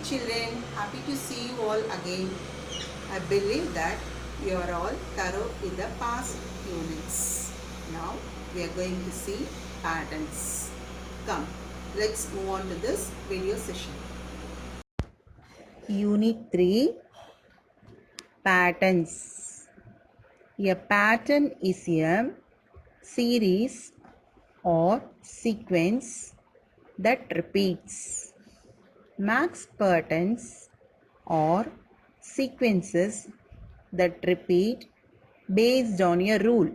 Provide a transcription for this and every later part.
children, happy to see you all again. I believe that you are all thorough in the past units. Now we are going to see patterns. Come, let's move on to this video session. Unit 3, Patterns. A pattern is a series or sequence that repeats. Max patterns or sequences that repeat based on a rule,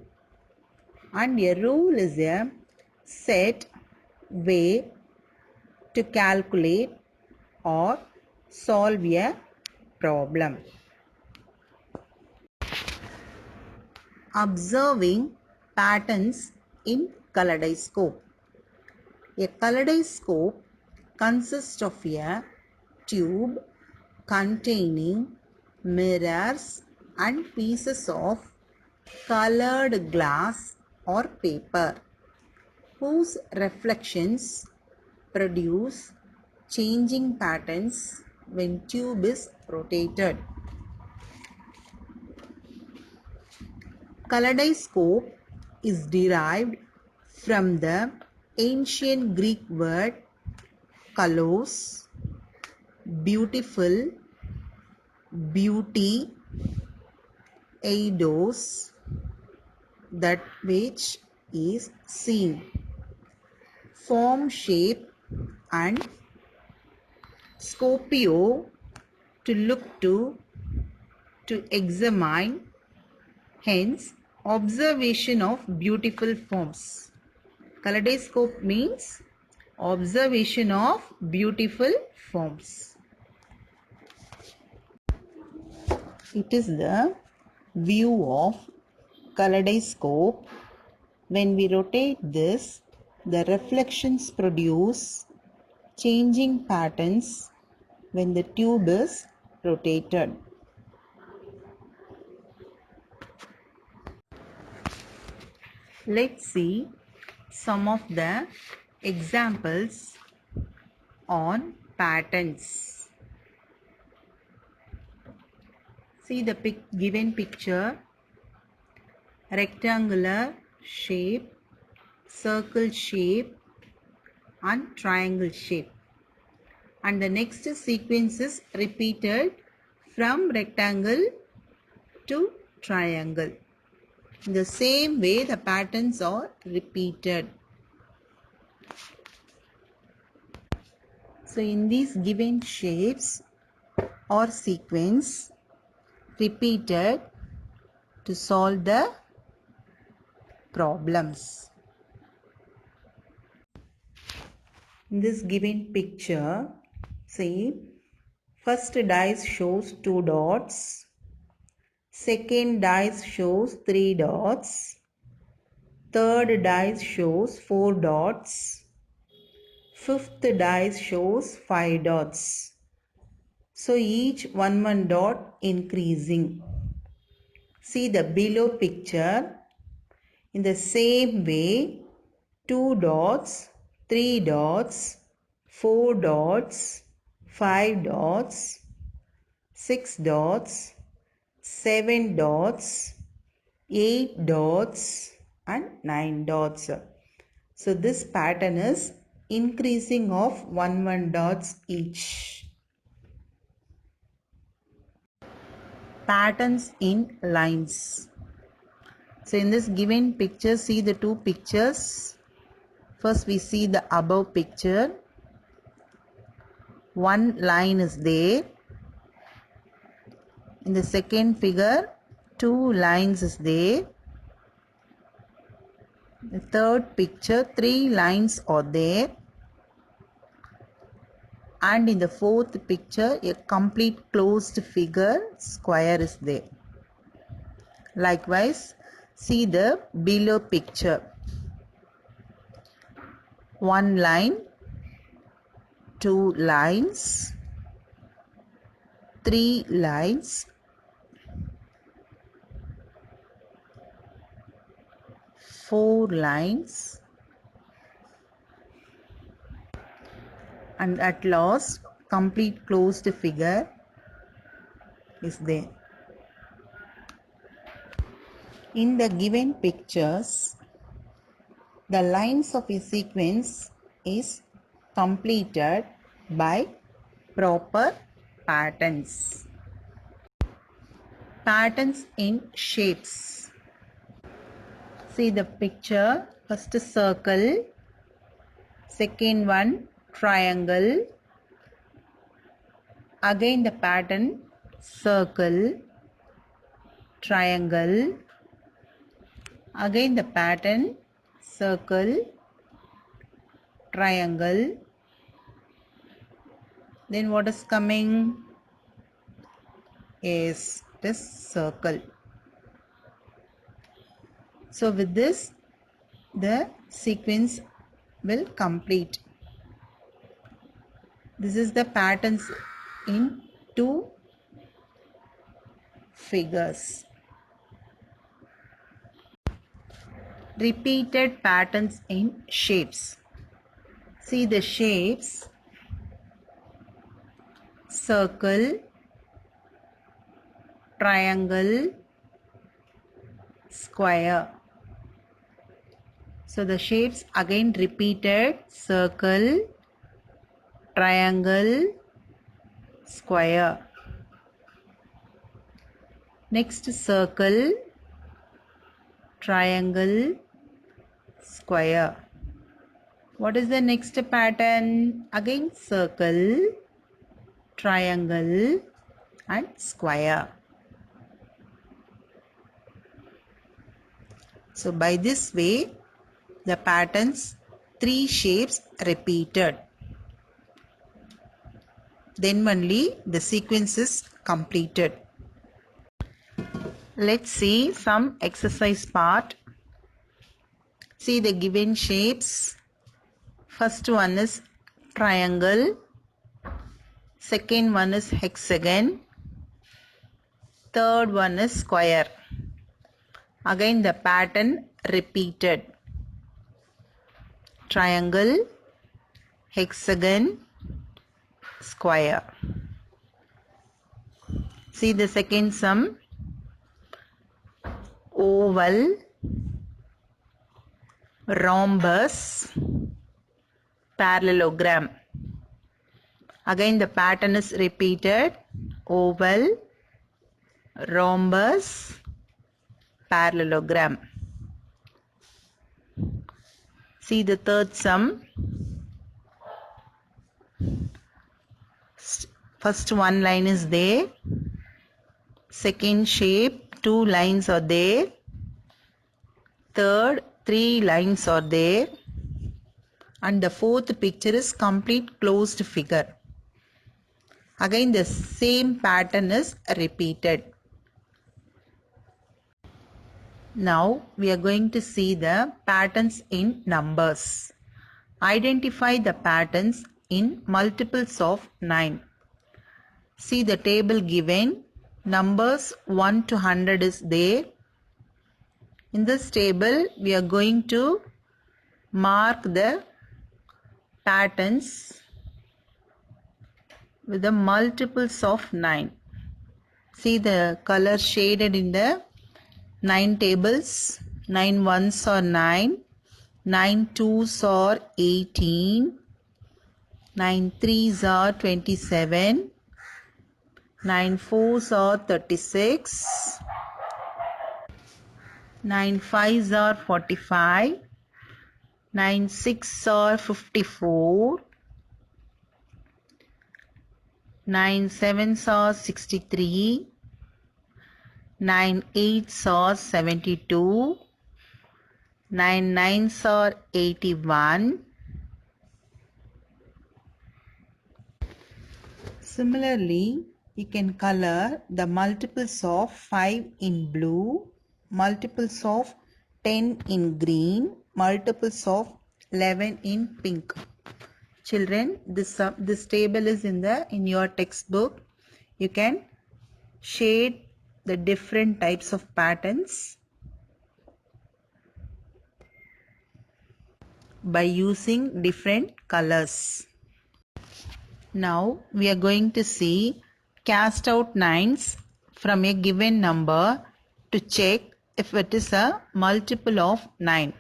and a rule is a set way to calculate or solve a problem. Observing patterns in kaleidoscope. A kaleidoscope consists of a tube containing mirrors and pieces of colored glass or paper whose reflections produce changing patterns when tube is rotated. Kaleidoscope is derived from the ancient Greek word kalos, beautiful, beauty, eidos, that which is seen, form, shape, and scopio, to look to examine, hence observation of beautiful forms. Kaleidoscope means observation of beautiful forms. It is the view of kaleidoscope. When we rotate this, the reflections produce changing patterns when the tube is rotated. Let's see some of the examples on patterns. See the given picture: rectangular shape, circle shape, and triangle shape. And the next sequence is repeated from rectangle to triangle. In the same way, the patterns are repeated. So in these given shapes or sequence, repeated to solve the problems. In this given picture, see, first dice shows 2 dots, second dice shows 3 dots, third dice shows 4 dots, fifth dice shows 5 dots. So each one dot increasing. See the below picture. In the same way, 2 dots, 3 dots, 4 dots, 5 dots, 6 dots, 7 dots, 8 dots, and 9 dots. So this pattern is increasing of one dots each. Patterns in lines. So in this given picture, see the two pictures. First we see the above picture. One line is there. In the second figure, 2 lines is there. The third picture, 3 lines are there. And in the fourth picture, a complete closed figure, square, is there. Likewise, see the below picture. 1 line, 2 lines, 3 lines, 4 lines, and at last complete closed figure is there. In the given pictures, the lines of a sequence is completed by proper patterns. Patterns in shapes. See the picture. First circle, second one triangle, again the pattern circle, triangle, again the pattern circle, triangle, then what is coming is this circle. So with this the sequence will complete. This is the patterns in two figures. Repeated patterns in shapes. See the shapes: circle, triangle, square. So the shapes again repeated: circle, triangle, square. Next circle, triangle, square. What is the next pattern? Again circle, triangle and square. So by this way the patterns, three shapes repeated. Then only the sequence is completed. Let's see some exercise part. See the given shapes. First one is triangle. Second one is hexagon. Third one is square. Again the pattern repeated: triangle, hexagon, square. See the second sum: oval, rhombus, parallelogram. Again the pattern is repeated: oval, rhombus, parallelogram. See the third sum. First one line is there. Second shape, two lines are there. Third, three lines are there. And the fourth picture is complete closed figure. Again the same pattern is repeated. Now we are going to see the patterns in numbers. Identify the patterns in multiples of 9. See the table given. Numbers 1 to 100 is there. In this table we are going to mark the patterns with the multiples of 9. See the color shaded in the 9 tables. 9 ones are 9, 9 twos are 18, 9 threes are 27, 9 fours are 36, 9 fives are 45, 9 sixes are 54, 9 sevens are 63, 9 eights are 72, 9 nines are 81. Similarly, you can color the multiples of 5 in blue, multiples of 10 in green, multiples of 11 in pink. Children, this table is in your textbook. You can shade the different types of patterns by using different colors. Now we are going to see cast out nines from a given number to check if it is a multiple of 9.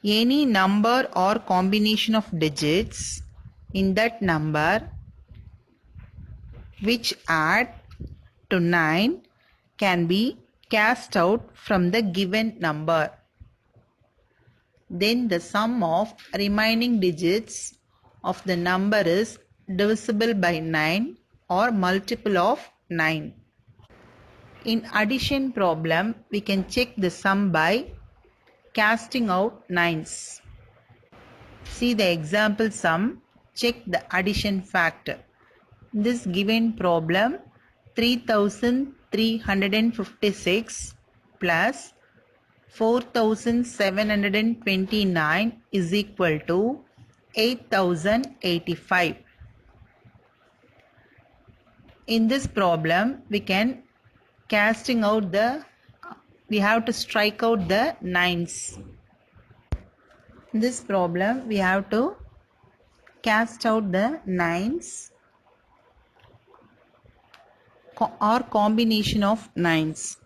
Any number or combination of digits in that number which add to 9 can be cast out from the given number. Then the sum of remaining digits of the number is divisible by 9 or multiple of 9. In addition problem, we can check the sum by casting out nines. See the example sum, check the addition factor. In this given problem, 3356 plus 4729 is equal to 8085. In this problem, we have to strike out the nines. In this problem, we have to cast out the nines or combination of nines.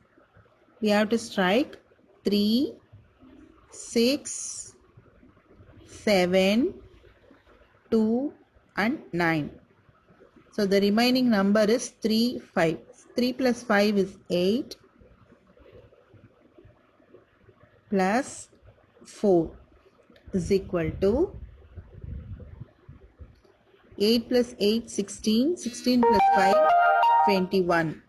We have to strike 3, 6, 7, 2 and 9. So the remaining number is 3, 5. 3 plus 5 is 8 plus 4 is equal to 8 plus 8, 16. 16 plus 5, 21.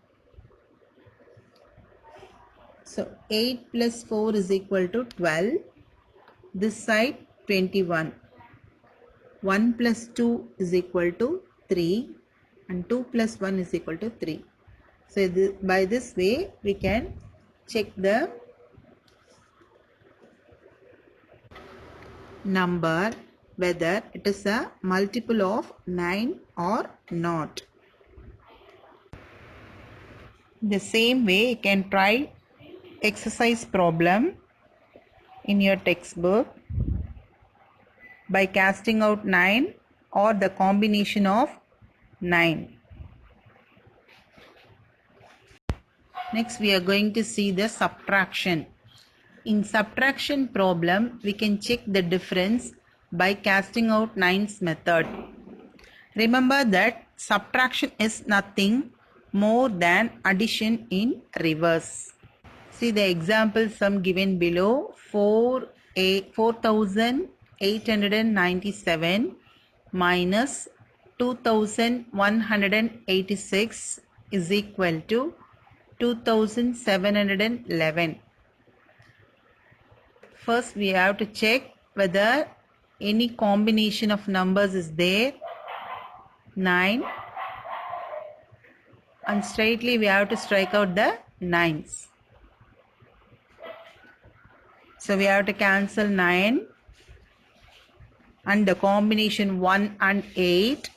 So 8 plus 4 is equal to 12. This side 21. 1 plus 2 is equal to 3 and 2 plus 1 is equal to 3. So by this way we can check the number whether it is a multiple of 9 or not. The same way you can try exercise problem in your textbook by casting out 9 or the combination of 9. Next we are going to see the subtraction. In subtraction problem, we can check the difference by casting out nines method. Remember that subtraction is nothing more than addition in reverse. See the example sum given below. 4897 minus 2186 is equal to 2711. First we have to check whether any combination of numbers is there. 9, and straightly we have to strike out the nines. So we have to cancel 9 and the combination 1 and 8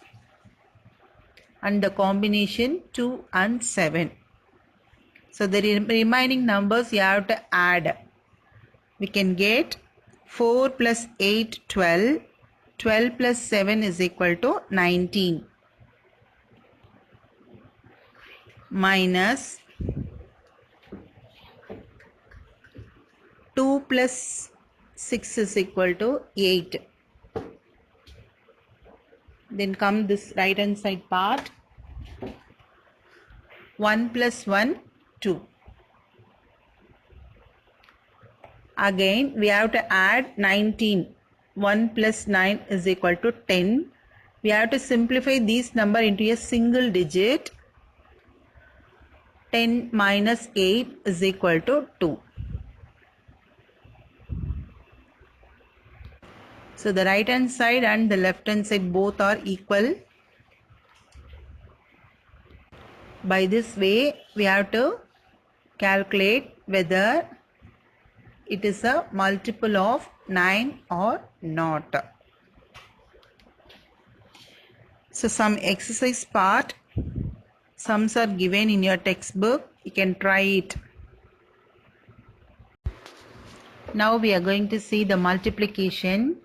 and the combination 2 and 7. So the remaining numbers you have to add. We can get 4 plus 8, 12. 12 plus 7 is equal to 19. Minus 2 plus 6 is equal to 8. Then come this right hand side part. 1 plus 1, 2. Again we have to add 19. 1 plus 9 is equal to 10. We have to simplify these number into a single digit. 10 minus 8 is equal to 2. So the right hand side and the left hand side both are equal. By this way we have to calculate whether it is a multiple of 9 or not. So some exercise part, sums are given in your textbook. You can try it. Now we are going to see the multiplication.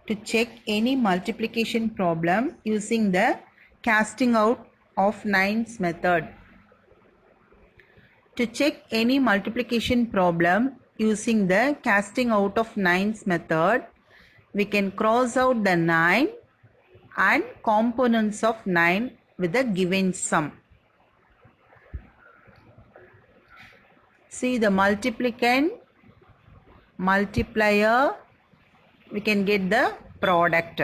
to check any multiplication problem using the casting out of 9's method. To check any multiplication problem using the casting out of 9's method, we can cross out the 9 and components of 9 with the given sum. See the multiplicand, multiplier, we can get the product.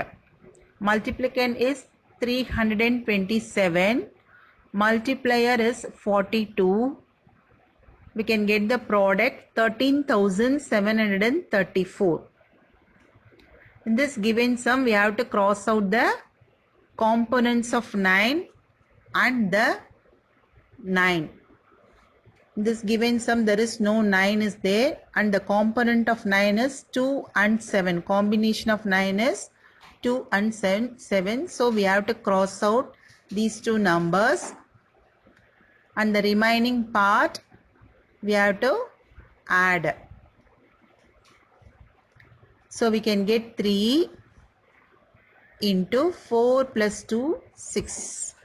Multiplicand is 327, multiplier is 42. We can get the product 13,734. In this given sum, we have to cross out the components of 9 and the 9. In this given sum, there is no 9 is there, and the component of 9 is 2 and 7. Combination of 9 is 2 and 7. So we have to cross out these two numbers, and the remaining part we have to add. So we can get 3 into 4 plus 2, 6.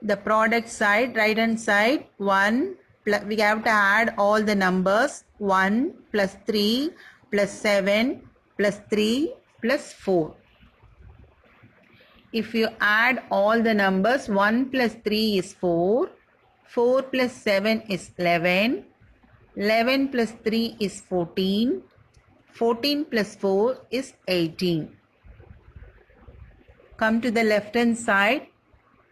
The product side, right hand side, 1 plus, we have to add all the numbers, 1 plus 3 plus 7 plus 3 plus 4. If you add all the numbers, 1 plus 3 is 4, 4 plus 7 is 11, 11 plus 3 is 14, 14 plus 4 is 18. Come to the left hand side.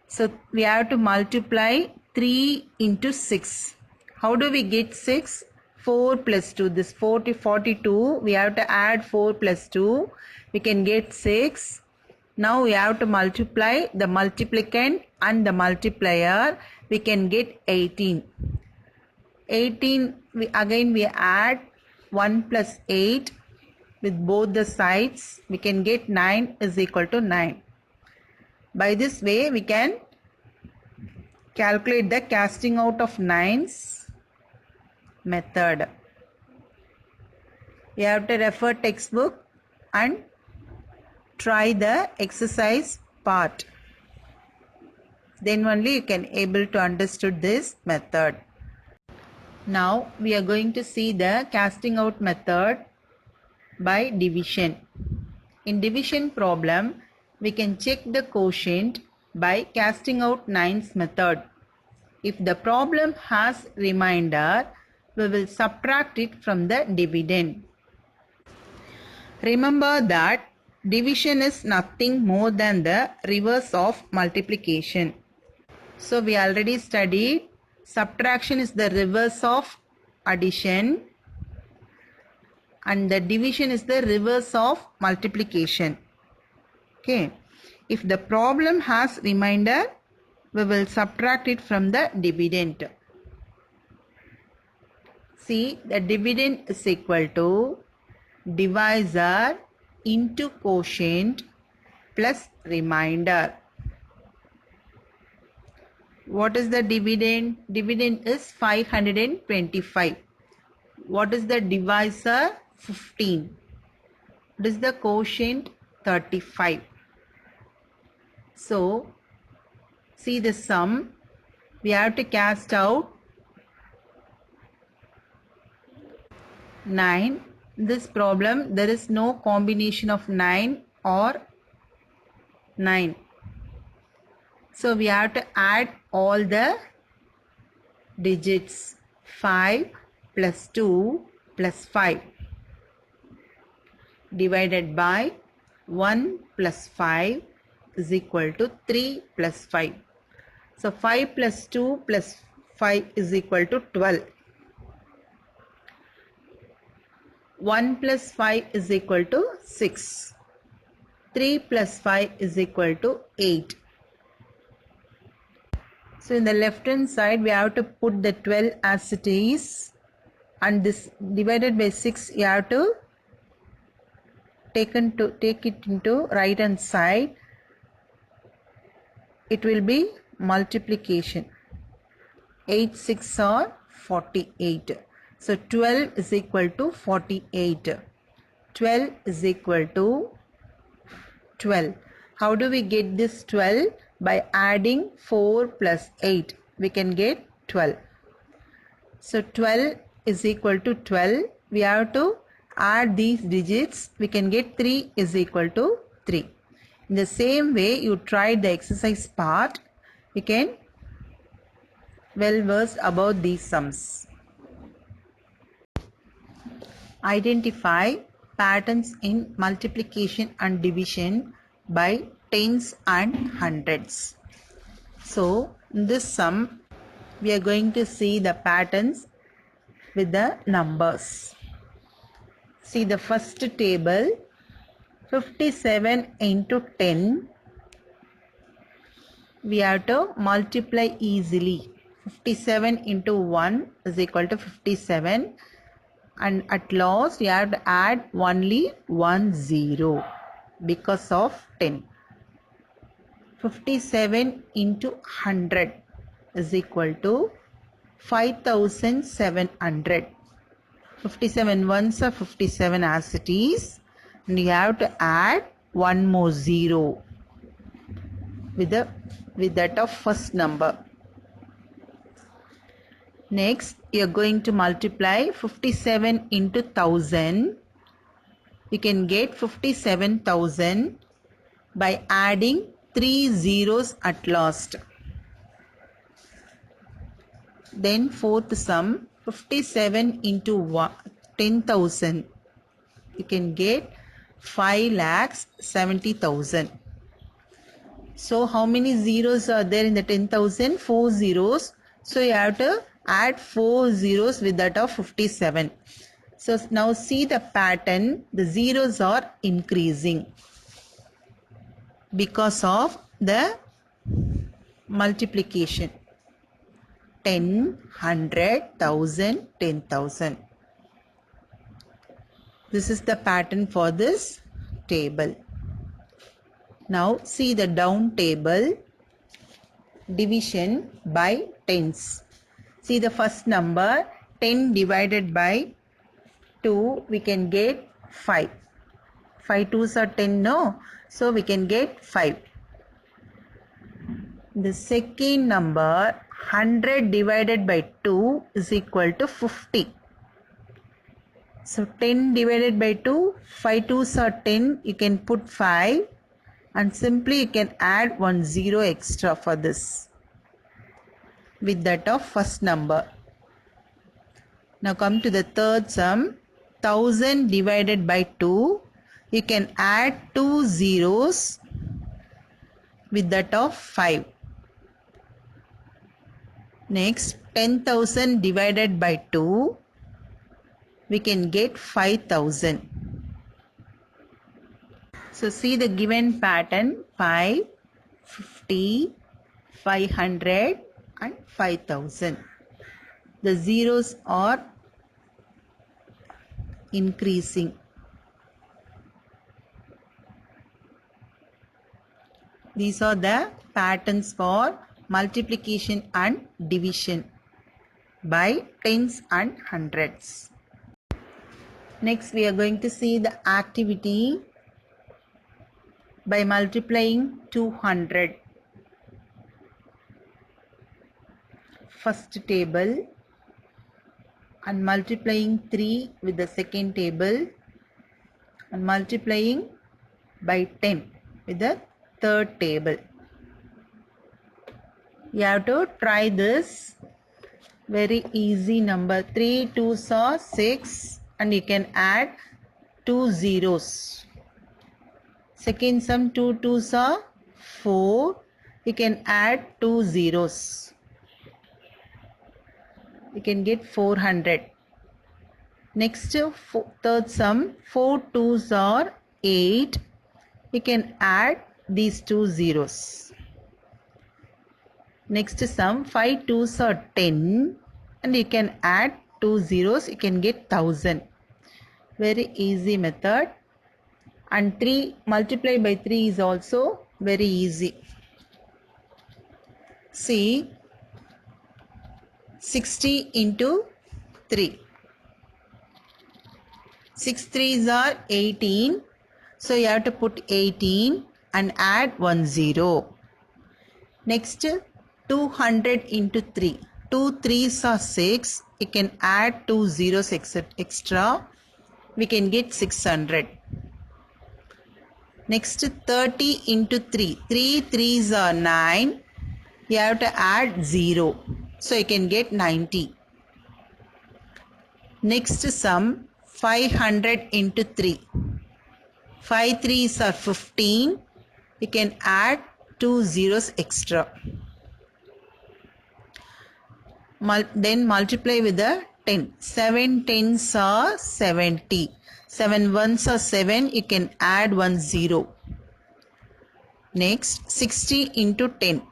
So we have to multiply 3 into 6. How do we get 6? 4 plus 2. This 42. We have to add 4 plus 2. We can get 6. Now we have to multiply the multiplicand and the multiplier. We can get 18. 18, we add 1 plus 8 with both the sides. We can get 9 is equal to 9. By this way, we can calculate the casting out of 9's method. You have to refer textbook and try the exercise part. Then only you can able to understood this method. Now we are going to see the casting out method by division. In division problem, we can check the quotient by casting out 9's method. If the problem has remainder, we will subtract it from the dividend. Remember that division is nothing more than the reverse of multiplication. So we already studied subtraction is the reverse of addition and the division is the reverse of multiplication. Okay. If the problem has remainder, we will subtract it from the dividend. See, the dividend is equal to divisor into quotient plus remainder. What is the dividend? Dividend is 525. What is the divisor? 15. What is the quotient? 35. So, see the sum. We have to cast out 9. This problem, there is no combination of 9 or 9. So, we have to add all the digits. 5 plus 2 plus 5 divided by 1 plus 5 is equal to 3 plus 5. So 5 plus 2 plus 5 is equal to 12. 1 plus 5 is equal to 6. 3 plus 5 is equal to 8. So in the left hand side, we have to put the 12 as it is, and this divided by 6 you have to take it into right hand side. It will be multiplication. 8 6 are 48. So 12 is equal to 48. 12 is equal to 12. How do we get this 12? By adding 4 plus 8. We can get 12. So 12 is equal to 12. We have to add these digits. We can get 3 is equal to 3. In the same way, you tried the exercise part. You can well versed about these sums. Identify patterns in multiplication and division by tens and hundreds. So in this sum, we are going to see the patterns with the numbers. See the first table, 57 into 10. We have to multiply easily. 57 into 1 is equal to 57. And at last you have to add only 1 0 because of 10. 57 into 100 is equal to 5700. 57 ones are 57 as it is, and you have to add one more 0 with that of first number. Next, you are going to multiply 57 into 1000. You can get 57,000 by adding 3 zeros at last. Then fourth sum, 57 into 10,000. You can get 5,70,000. So how many zeros are there in the 10,000? 4 zeros. So you have to add 4 zeros with that of 57. So now see the pattern. The zeros are increasing because of the multiplication. 10, 100, 1000, 10,000. This is the pattern for this table. Now see the down table. Division by tens. See the first number, 10 divided by 2, we can get 5. 5 2s are 10, no? So we can get 5. The second number, 100 divided by 2 is equal to 50. So 10 divided by 2, 5 2s are 10, you can put 5 and simply you can add 1 0 extra for this with that of first number. Now come to the third sum, 1000 divided by 2, you can add 2 zeros with that of 5. Next, 10,000 divided by 2, we can get 5,000. So see the given pattern, 5, 50, 500 and 5,000. The zeros are increasing. These are the patterns for multiplication and division by tens and hundreds. Next, we are going to see the activity by multiplying 200. First table and multiplying 3 with the second table and multiplying by 10 with the third table. You have to try this. Very easy number. 3 2s are 6 and you can add 2 zeros. Second sum, 2 2s are 4. You can add 2 zeros. You can get 400. Next, third sum, 4 2s are 8. You can add these 2 zeros. Next sum, 5 2s are 10 and you can add 2 zeros. You can get 1000. Very easy method. And 3 multiply by 3 is also very easy. See, 60 into 3. 6 threes are 18. So you have to put 18 and add 1 0. Next, 200 into 3. 2 threes are 6. You can add 2 zeros extra. We can get 600. Next, 30 into 3. 3 threes are 9. You have to add 0. So you can get 90. Next sum, 500 into 3. 5 threes are 15. You can add 2 zeros extra. Then multiply with the 10. 7 tens are 70. 7 ones are 7. You can add 1 0. Next, 60 into 10.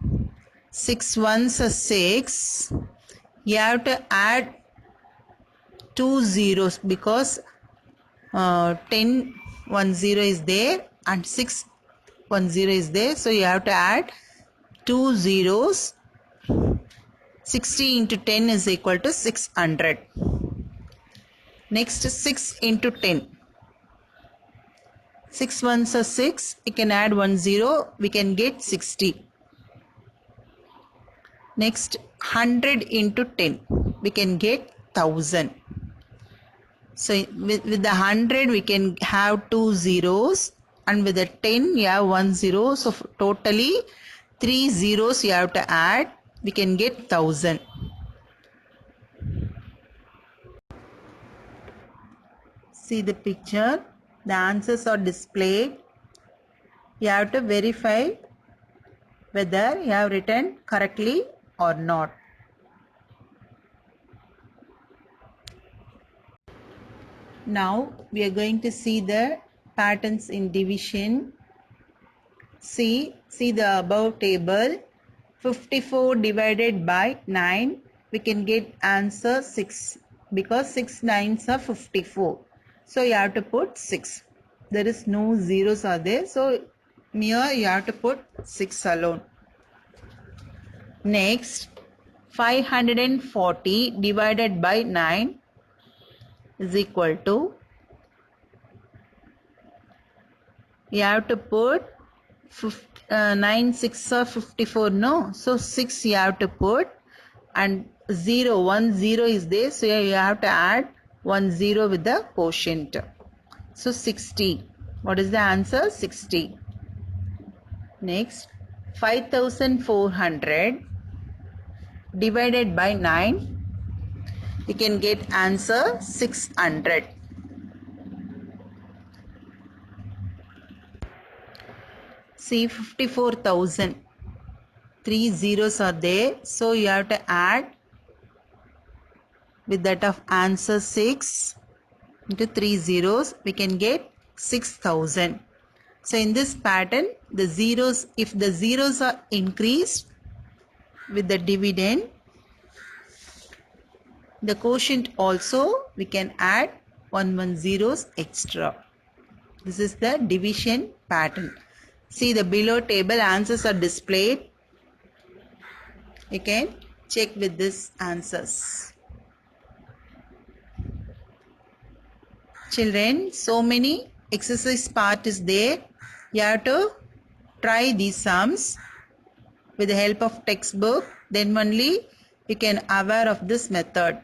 6 ones are 6. You have to add 2 zeros because 10 1 0 is there and 6 1 0 is there. So you have to add 2 zeros. 60 into 10 is equal to 600. Next, 6 into 10. 6 ones are 6. You can add 1 0. We can get 60. Next, 100 into 10. We can get 1000. So with the 100 we can have 2 zeros, and with the 10 you have 1 0. So totally 3 zeros you have to add. We can get 1000. See the picture. The answers are displayed. You have to verify whether you have written correctly or not. Now we are going to see the patterns in division. See the above table. 54 divided by 9. We can get answer 6 because 6 nines are 54. So you have to put 6. There is no zeros are there. So here you have to put 6 alone. Next, 540 divided by 9 is equal to, you have to put 9 6 are 54, no? So 6 you have to put, and 0 1 0 is there, so you have to add 1 0 with the quotient. So 60. What is the answer? 60. Next, 5400 divided by 9. You can get answer 600. See, 54,000. 3 zeros are there, so you have to add with that of answer 6 into 3 zeros. We can get 6,000. So in this pattern, the zeros, if the zeros are increased with the dividend, the quotient also we can add 1 zeros extra. This is the division pattern. See the below table answers are displayed. You can check with these answers. Children, so many exercise part is there. You have to try these sums with the help of textbook. Then only you can aware of this method.